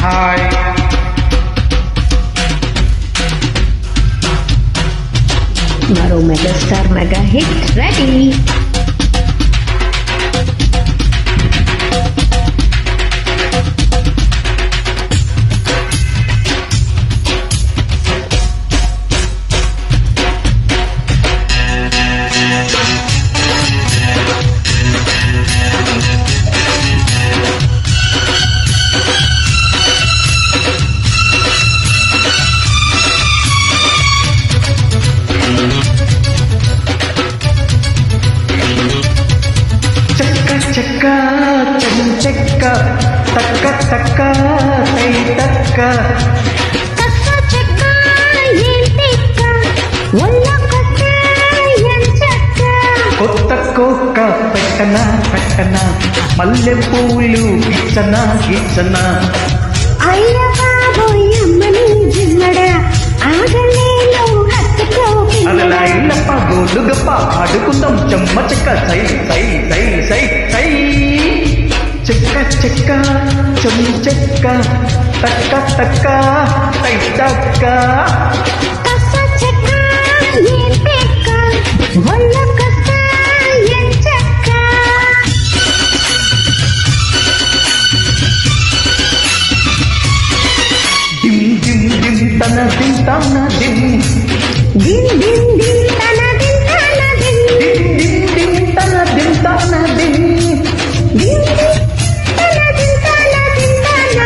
Hi మరో megastar mega hit ready. చెక్క చెక్క తక్క తక్క తై తక్క కొత్త కోక్క పెట్టన పెట్టన మల్లె పూలు ఇచ్చన ఇచ్చన అలా ఇల్లప్ప గోలుగప్ప ఆడుకుందాం చెమ్మ చెక్క సై సై సై సై సై చెక్క చెక్క చెమ్ చెక్క తక్క తక్క తై తక్క దిమ్ దిమ్ దిమ్ తన దిమ్ తన దిమ్ దిన్ దిన్ దిన్ తన దిన్ తన దిన్ దిమ్ దిమ్ దిమ్ తన దిమ్ తన దిమ్ దిన్ దిన్ తన దిన్ తన దిన్ తన.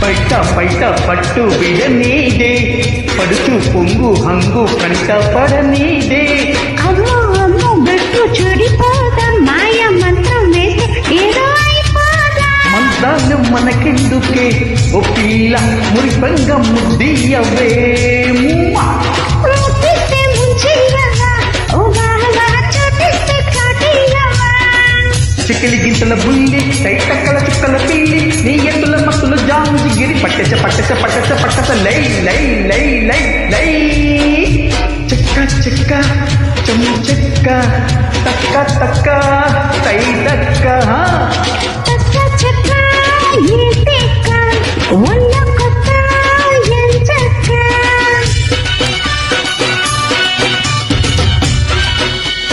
బయట బయట పట్టు విడనీదే పడుచు పొంగు హంగు కంట పడనీదే అమ్మో అమ్మో బెట్టు చెడిపోదా మాయ మంత్రం వేస్తే ఏదో అయిపోదా. మంత్రాలు మనకెందుకే ఓ పిల్ల మురిపంగ ముద్దియవే ముట్టిస్తే ముంచెయ్యవా, ఓ బావా చోటిస్తే చాటియ్యవా. చిక్కలి గింతల బుల్లి టైటక్కల చుక్కల పిల్లి నీ ఎత్తుల మత్తులు జాము జిగిరి పట్టచ పట్టచ పట్టచ పట్టచ లై లై లై లై లై చెక్క చెక్క చెమ్ చెక్క తక్క తక్క తై తక్క తక్క చెక్క ఏ తెక్క ఒళ్ళ కొత్త ఎంచక్క.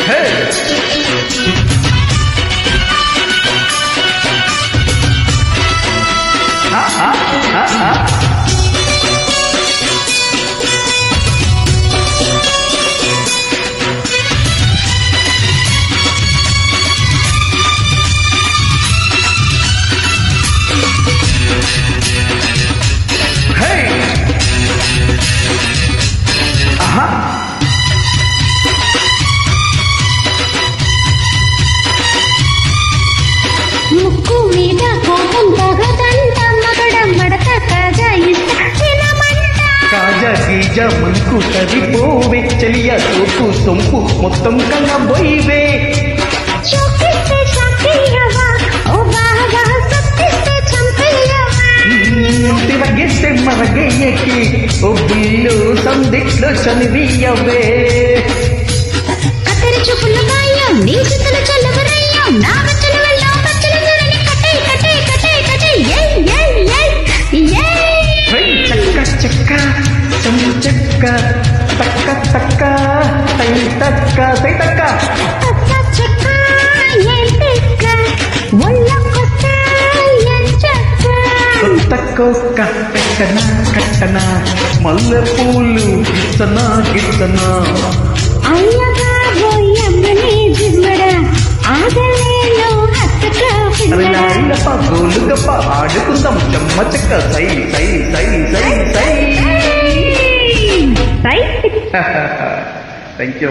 హే ముక్కు మీద కోపం తగదంట మగడ మడత కాజా ఇస్త తినమంట. కాజా గీజ మనకు సరిపోవే చెలియ సోపు సొంపు మొత్తం కనబోయివే చొక్కిస్తే చంపేయవా, ఓ బాగా సత్తిస్తే చంపేయవా. తిరగేస్తే మరగేయకి ఓ బిల్లు సందిట్లో చనివియవే కత్తెర చూపులు గాయం నీ చిత్తల చల్లవరయ్యం నా వెచ్చల వెళ్ళం పచ్చల నూనెని కట్టై కట్టై కట్టై కట్టై ఏయ్ ఏయ్ ఏయ్ ఏయ్. చెక్క చెక్క చెమ్ చెక్క తక్క తక్క తై తక్క తై తక్క తక్క చెక్క ఏ తెక్క ఒళ్ళ కొత్త ఎంచక్క. కొత్త కోక్క పెట్టన కట్టన మల్లె పూలు గిచ్చన గిచ్చన అయ్యగా బోయమ్మని జిమ్మడ ఆగలేలో హత్తక అరయాయిలప్ప గోలుగప్ప ఆడుకుందాం చెమ్మ చెక్క సై సై సై సై సై సై. Thank you